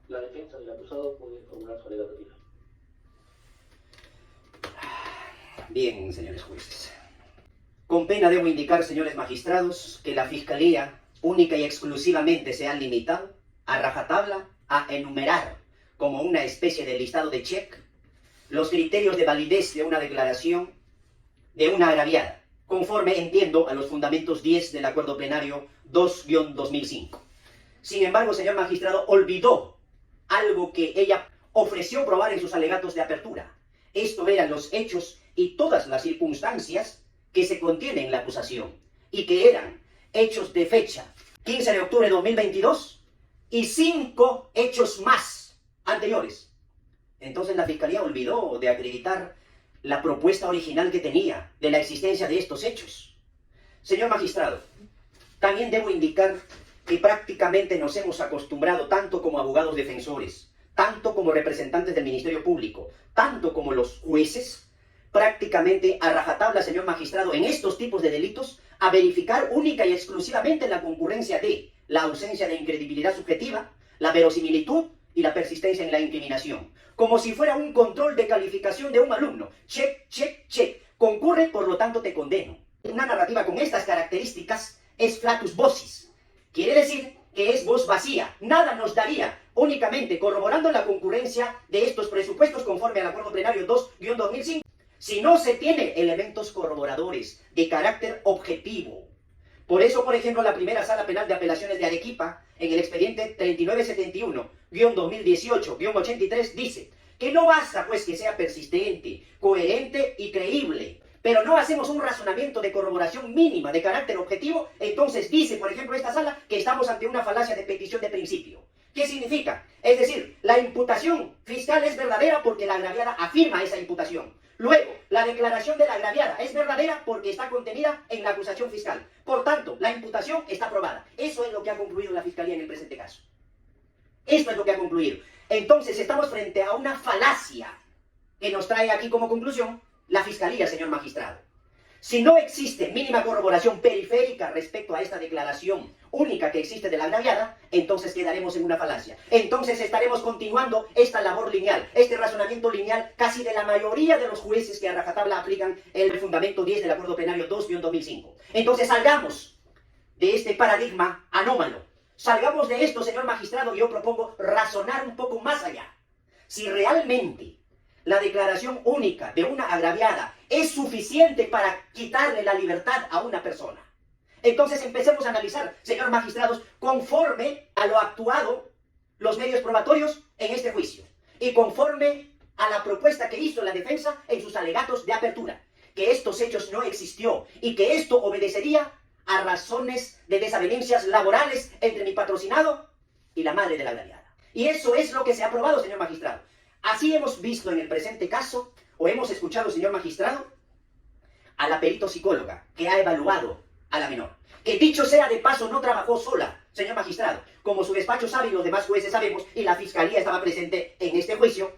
La defensa del acusado puede formular su alegato final. Bien, señores jueces. Con pena debo indicar, señores magistrados, que la Fiscalía única y exclusivamente se ha limitado a rajatabla a enumerar como una especie de listado de check los criterios de validez de una declaración de una agraviada, conforme, entiendo, a los fundamentos 10 del Acuerdo Plenario 2-2005. Sin embargo, señor magistrado, olvidó algo que ella ofreció probar en sus alegatos de apertura. Esto eran los hechos y todas las circunstancias que se contienen en la acusación, y que eran hechos de fecha 15 de octubre de 2022 y 5 hechos más anteriores. Entonces la Fiscalía olvidó de acreditar la propuesta original que tenía de la existencia de estos hechos. Señor magistrado, también debo indicar que prácticamente nos hemos acostumbrado, tanto como abogados defensores, tanto como representantes del Ministerio Público, tanto como los jueces, prácticamente a rajatabla, señor magistrado, en estos tipos de delitos, a verificar única y exclusivamente la concurrencia de la ausencia de incredibilidad subjetiva, la verosimilitud y la persistencia en la incriminación, como si fuera un control de calificación de un alumno. Check, check, check. Concurre, por lo tanto te condeno. Una narrativa con estas características es flatus vocis. Quiere decir que es voz vacía. Nada nos daría, únicamente corroborando la concurrencia de estos presupuestos conforme al Acuerdo Plenario 2-2005, si no se tiene elementos corroboradores de carácter objetivo. Por eso, por ejemplo, la primera Sala Penal de Apelaciones de Arequipa, en el expediente 3971-2018-83, dice que no basta pues que sea persistente, coherente y creíble, pero no hacemos un razonamiento de corroboración mínima de carácter objetivo. Entonces dice, por ejemplo, esta sala, que estamos ante una falacia de petición de principio. ¿Qué significa? Es decir, la imputación fiscal es verdadera porque la agraviada afirma esa imputación. Luego, la declaración de la agraviada es verdadera porque está contenida en la acusación fiscal. Por tanto, la imputación está probada. Eso es lo que ha concluido la Fiscalía en el presente caso. Esto es lo que ha concluido. Entonces, estamos frente a una falacia que nos trae aquí como conclusión la Fiscalía, señor magistrado. Si no existe mínima corroboración periférica respecto a esta declaración única que existe de la agraviada, entonces quedaremos en una falacia. Entonces estaremos continuando esta labor lineal, este razonamiento lineal casi de la mayoría de los jueces que a rajatabla aplican el fundamento 10 del Acuerdo Plenario 2-2005. Entonces salgamos de este paradigma anómalo. Salgamos de esto, señor magistrado, y yo propongo razonar un poco más allá. Si realmente la declaración única de una agraviada es suficiente para quitarle la libertad a una persona, entonces empecemos a analizar, señor magistrados, conforme a lo actuado los medios probatorios en este juicio y conforme a la propuesta que hizo la defensa en sus alegatos de apertura, que estos hechos no existió y que esto obedecería a razones de desavenencias laborales entre mi patrocinado y la madre de la agraviada. Y eso es lo que se ha probado, señor magistrado. Así hemos visto en el presente caso, o hemos escuchado, señor magistrado, a la perito psicóloga que ha evaluado a la menor. Que dicho sea de paso, no trabajó sola, señor magistrado. Como su despacho sabe y los demás jueces sabemos, y la Fiscalía estaba presente en este juicio,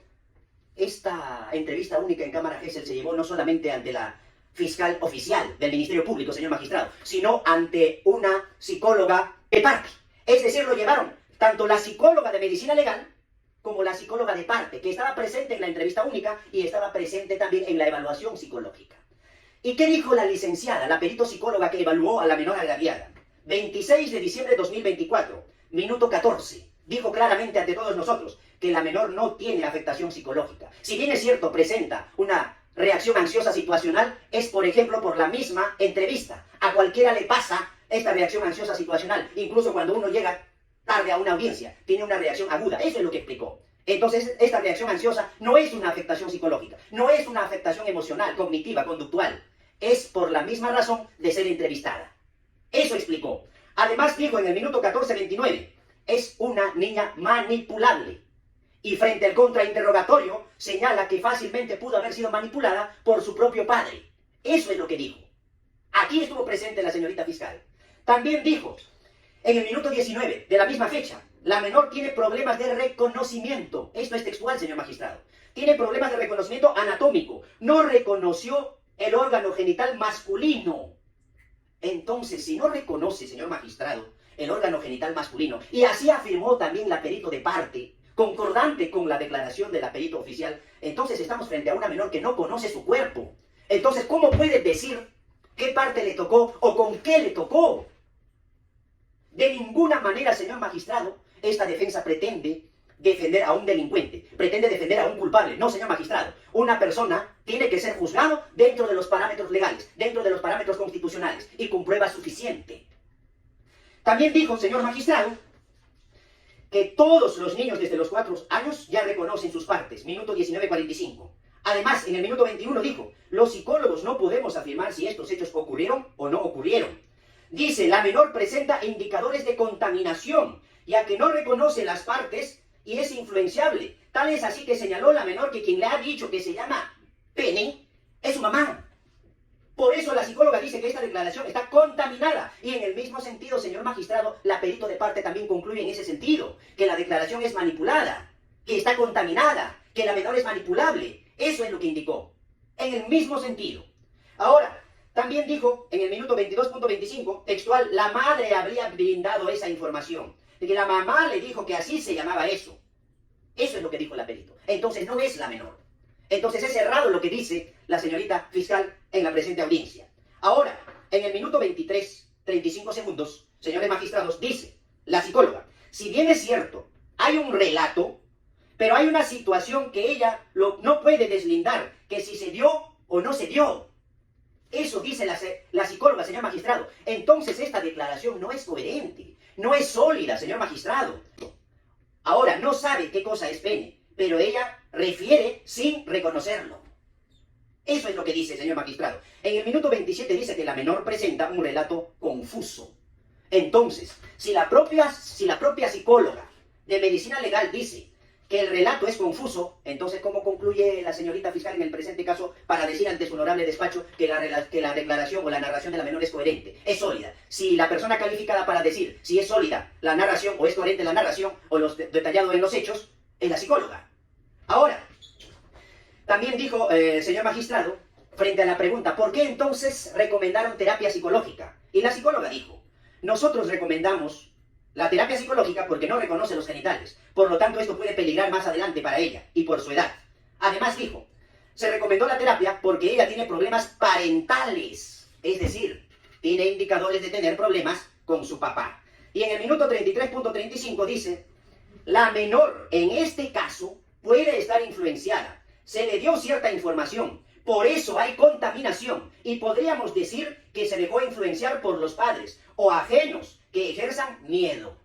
esta entrevista única en Cámara Gesell se llevó no solamente ante la fiscal oficial del Ministerio Público, señor magistrado, sino ante una psicóloga de parte. Es decir, lo llevaron tanto la psicóloga de medicina legal como la psicóloga de parte, que estaba presente en la entrevista única y estaba presente también en la evaluación psicológica. ¿Y qué dijo la licenciada, la perito psicóloga que evaluó a la menor agraviada? 26 de diciembre de 2024, minuto 14. Dijo claramente ante todos nosotros que la menor no tiene afectación psicológica. Si bien es cierto, presenta una reacción ansiosa situacional, es por ejemplo por la misma entrevista. A cualquiera le pasa esta reacción ansiosa situacional, incluso cuando uno llega tarde a una audiencia, tiene una reacción aguda. Eso es lo que explicó. Entonces, esta reacción ansiosa no es una afectación psicológica, no es una afectación emocional, cognitiva, conductual. Es por la misma razón de ser entrevistada. Eso explicó. Además dijo en el minuto 14:29, es una niña manipulable. Y frente al contrainterrogatorio, señala que fácilmente pudo haber sido manipulada por su propio padre. Eso es lo que dijo. Aquí estuvo presente la señorita fiscal. También dijo, en el minuto 19 de la misma fecha, la menor tiene problemas de reconocimiento. Esto es textual, señor magistrado. Tiene problemas de reconocimiento anatómico. No reconoció el órgano genital masculino. Entonces, si no reconoce, señor magistrado, el órgano genital masculino, y así afirmó también la perito de parte, concordante con la declaración del perito oficial, entonces estamos frente a una menor que no conoce su cuerpo. Entonces, ¿cómo puede decir qué parte le tocó o con qué le tocó? De ninguna manera, señor magistrado, esta defensa pretende defender a un delincuente, pretende defender a un culpable. No, señor magistrado, una persona tiene que ser juzgado dentro de los parámetros legales, dentro de los parámetros constitucionales y con prueba suficiente. También dijo, señor magistrado, que todos los niños desde los 4 años ya reconocen sus partes, minuto 19:45. Además, en el minuto 21 dijo, los psicólogos no podemos afirmar si estos hechos ocurrieron o no ocurrieron. Dice, la menor presenta indicadores de contaminación, ya que no reconoce las partes y es influenciable. Tal es así que señaló la menor que quien le ha dicho que se llama pene es su mamá. Por eso la psicóloga dice que esta declaración está contaminada. Y en el mismo sentido, señor magistrado, la perito de parte también concluye en ese sentido, que la declaración es manipulada, que está contaminada, que la menor es manipulable. Eso es lo que indicó. En el mismo sentido. Ahora, también dijo en el minuto 22:25, textual, la madre habría brindado esa información. De que la mamá le dijo que así se llamaba eso. Eso es lo que dijo la perito. Entonces no es la menor. Entonces es errado lo que dice la señorita fiscal en la presente audiencia. Ahora, en el minuto 23:35 segundos, señores magistrados, dice la psicóloga, si bien es cierto, hay un relato, pero hay una situación que ella no puede deslindar, que si se dio o no se dio. Eso dice la psicóloga, señor magistrado. Entonces esta declaración no es coherente, no es sólida, señor magistrado. Ahora, no sabe qué cosa es pene, pero ella refiere sin reconocerlo. Eso es lo que dice, señor magistrado. En el minuto 27 dice que la menor presenta un relato confuso. Entonces, si la propia psicóloga de medicina legal dice que el relato es confuso, entonces ¿cómo concluye la señorita fiscal en el presente caso para decir ante su honorable despacho que la declaración o la narración de la menor es coherente, es sólida? Si la persona calificada para decir si es sólida la narración o es coherente la narración o lo detallado en los hechos es la psicóloga. Ahora, también dijo, señor magistrado, frente a la pregunta, ¿por qué entonces recomendaron terapia psicológica? Y la psicóloga dijo, nosotros recomendamos la terapia psicológica porque no reconoce los genitales. Por lo tanto, esto puede peligrar más adelante para ella y por su edad. Además dijo, se recomendó la terapia porque ella tiene problemas parentales. Es decir, tiene indicadores de tener problemas con su papá. Y en el minuto 33:35 dice, la menor en este caso puede estar influenciada. Se le dio cierta información. Por eso hay contaminación. Y podríamos decir que se dejó influenciar por los padres o ajenos que ejerzan miedo.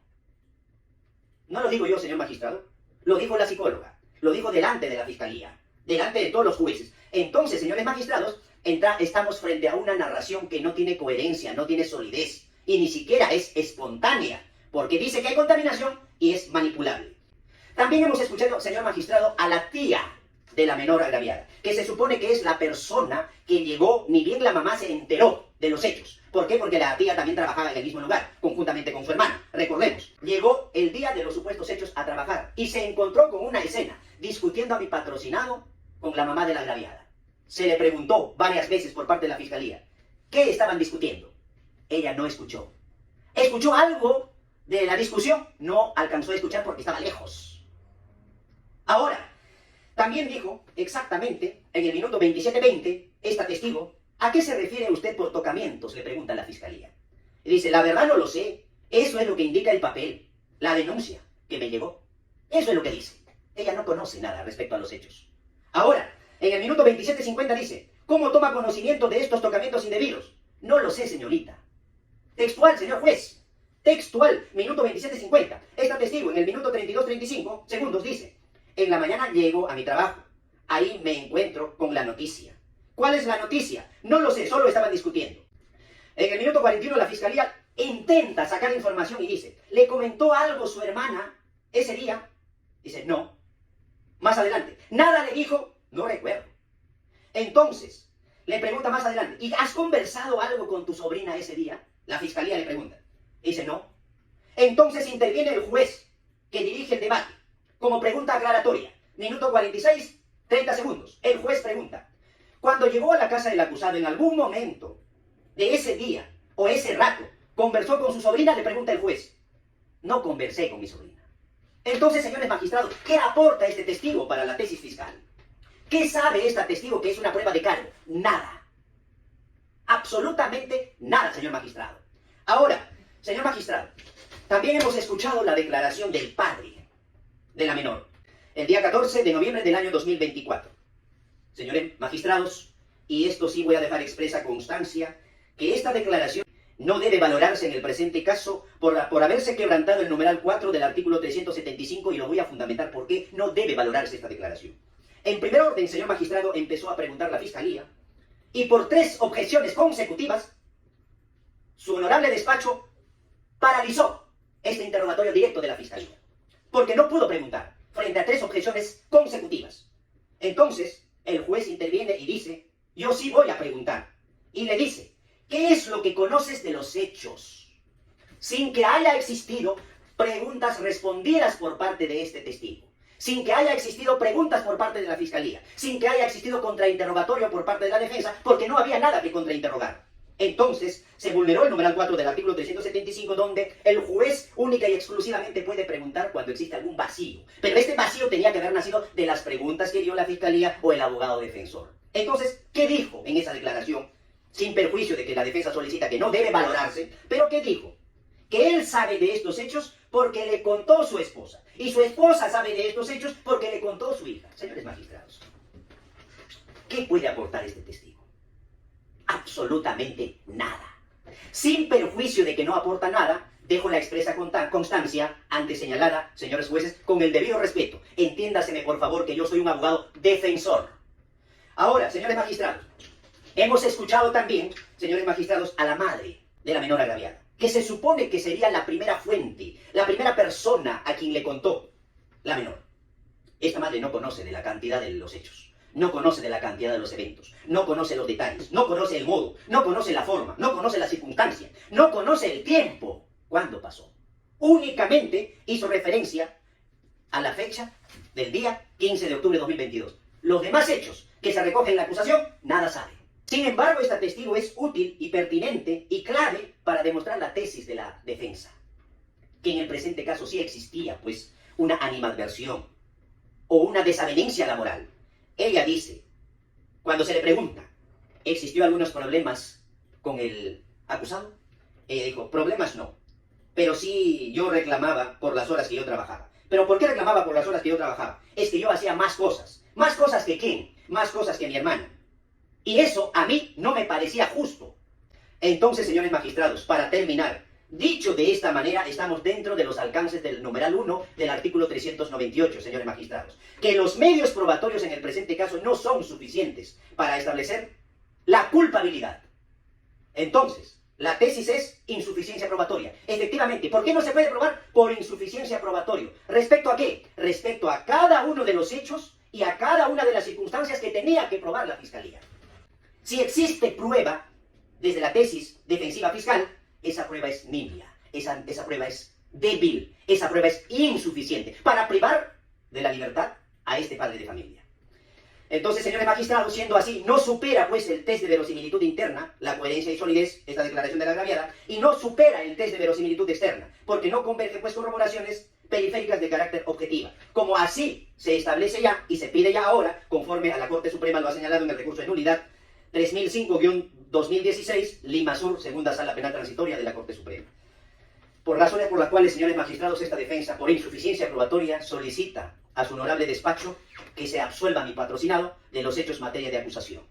No lo digo yo, señor magistrado. Lo dijo la psicóloga. Lo dijo delante de la fiscalía. Delante de todos los jueces. Entonces, señores magistrados, estamos frente a una narración que no tiene coherencia, no tiene solidez. Y ni siquiera es espontánea. Porque dice que hay contaminación y es manipulable. También hemos escuchado, señor magistrado, a la tía de la menor agraviada, que se supone que es la persona que llegó, ni bien la mamá se enteró de los hechos. ¿Por qué? Porque la tía también trabajaba en el mismo lugar, conjuntamente con su hermana. Recordemos, llegó el día de los supuestos hechos a trabajar y se encontró con una escena, discutiendo a mi patrocinado con la mamá de la agraviada. Se le preguntó varias veces por parte de la fiscalía, ¿qué estaban discutiendo? Ella no escuchó. ¿Escuchó algo de la discusión? No alcanzó a escuchar porque estaba lejos. Ahora, también dijo exactamente, en el minuto 27:20, esta testigo, ¿a qué se refiere usted por tocamientos?, le pregunta la fiscalía. Y dice, la verdad no lo sé, eso es lo que indica el papel, la denuncia que me llegó. Eso es lo que dice. Ella no conoce nada respecto a los hechos. Ahora, en el minuto 27:50 dice, ¿cómo toma conocimiento de estos tocamientos indebidos? No lo sé, señorita. Textual, señor juez. Textual, minuto 27:50. Esta testigo en el minuto 32:35 segundos dice, en la mañana llego a mi trabajo. Ahí me encuentro con la noticia. ¿Cuál es la noticia? No lo sé, solo estaban discutiendo. En el minuto 41 la fiscalía intenta sacar información y dice, ¿le comentó algo su hermana ese día? Dice, no. Más adelante, ¿nada le dijo? No recuerdo. Entonces, le pregunta más adelante, ¿y has conversado algo con tu sobrina ese día? La fiscalía le pregunta. Dice, no. Entonces interviene el juez que dirige el debate. Como pregunta aclaratoria, minuto 46, 30 segundos. El juez pregunta, cuando llegó a la casa del acusado, en algún momento de ese día o ese rato, ¿conversó con su sobrina? Le pregunta el juez. No conversé con mi sobrina. Entonces, señores magistrados, ¿qué aporta este testigo para la tesis fiscal? ¿Qué sabe este testigo que es una prueba de cargo? Nada. Absolutamente nada, señor magistrado. Ahora, señor magistrado, también hemos escuchado la declaración del padre de la menor, el día 14 de noviembre del año 2024. Señores magistrados, y esto sí voy a dejar expresa constancia, que esta declaración no debe valorarse en el presente caso por haberse quebrantado el numeral 4 del artículo 375 y lo voy a fundamentar por qué no debe valorarse esta declaración. En primer orden, señor magistrado, empezó a preguntar la Fiscalía y por 3 objeciones consecutivas, su honorable despacho paralizó este interrogatorio directo de la Fiscalía, porque no pudo preguntar frente a 3 objeciones consecutivas. Entonces, el juez interviene y dice, yo sí voy a preguntar. Y le dice, ¿qué es lo que conoces de los hechos? Sin que haya existido preguntas respondidas por parte de este testigo. Sin que haya existido preguntas por parte de la Fiscalía. Sin que haya existido contrainterrogatorio por parte de la defensa, porque no había nada que contrainterrogar. Entonces, se vulneró el numeral 4 del artículo 375, donde el juez única y exclusivamente puede preguntar cuando existe algún vacío. Pero este vacío tenía que haber nacido de las preguntas que dio la Fiscalía o el abogado defensor. Entonces, ¿qué dijo en esa declaración? Sin perjuicio de que la defensa solicita que no debe valorarse, pero ¿qué dijo? Que él sabe de estos hechos porque le contó su esposa. Y su esposa sabe de estos hechos porque le contó su hija. Señores magistrados, ¿qué puede aportar este testigo? Absolutamente nada. Sin perjuicio de que no aporta nada, dejo la expresa constancia antes señalada, señores jueces, con el debido respeto. Entiéndaseme, por favor, que yo soy un abogado defensor. Ahora, señores magistrados, hemos escuchado también, señores magistrados, a la madre de la menor agraviada, que se supone que sería la primera fuente, la primera persona a quien le contó la menor. Esta madre no conoce de la cantidad de los hechos. No conoce de la cantidad de los eventos, no conoce los detalles, no conoce el modo, no conoce la forma, no conoce la circunstancia, no conoce el tiempo. ¿Cuándo pasó? Únicamente hizo referencia a la fecha del día 15 de octubre de 2022. Los demás hechos que se recogen en la acusación, nada sabe. Sin embargo, este testigo es útil y pertinente y clave para demostrar la tesis de la defensa. Que en el presente caso sí existía, pues, una animadversión o una desavenencia laboral. Ella dice, cuando se le pregunta, ¿existió algunos problemas con el acusado? Ella dijo, problemas no, pero sí yo reclamaba por las horas que yo trabajaba. ¿Pero por qué reclamaba por las horas que yo trabajaba? Es que yo hacía más cosas que quién, más cosas que mi hermano. Y eso a mí no me parecía justo. Entonces, señores magistrados, para terminar, dicho de esta manera, estamos dentro de los alcances del numeral 1 del artículo 398, señores magistrados. Que los medios probatorios en el presente caso no son suficientes para establecer la culpabilidad. Entonces, la tesis es insuficiencia probatoria. Efectivamente, ¿por qué no se puede probar? Por insuficiencia probatoria. ¿Respecto a qué? Respecto a cada uno de los hechos y a cada una de las circunstancias que tenía que probar la Fiscalía. Si existe prueba desde la tesis defensiva fiscal, esa prueba es nimia, esa prueba es débil, esa prueba es insuficiente para privar de la libertad a este padre de familia. Entonces, señores magistrados, siendo así, no supera pues el test de verosimilitud interna, la coherencia y solidez, esta declaración de la agraviada, y no supera el test de verosimilitud externa, porque no converge pues corroboraciones periféricas de carácter objetiva, como así se establece ya y se pide ya ahora, conforme a la Corte Suprema lo ha señalado en el recurso de nulidad 3005-2016, Lima Sur, segunda sala penal transitoria de la Corte Suprema. Por razones por las cuales, señores magistrados, esta defensa, por insuficiencia probatoria, solicita a su honorable despacho que se absuelva a mi patrocinado de los hechos materia de acusación.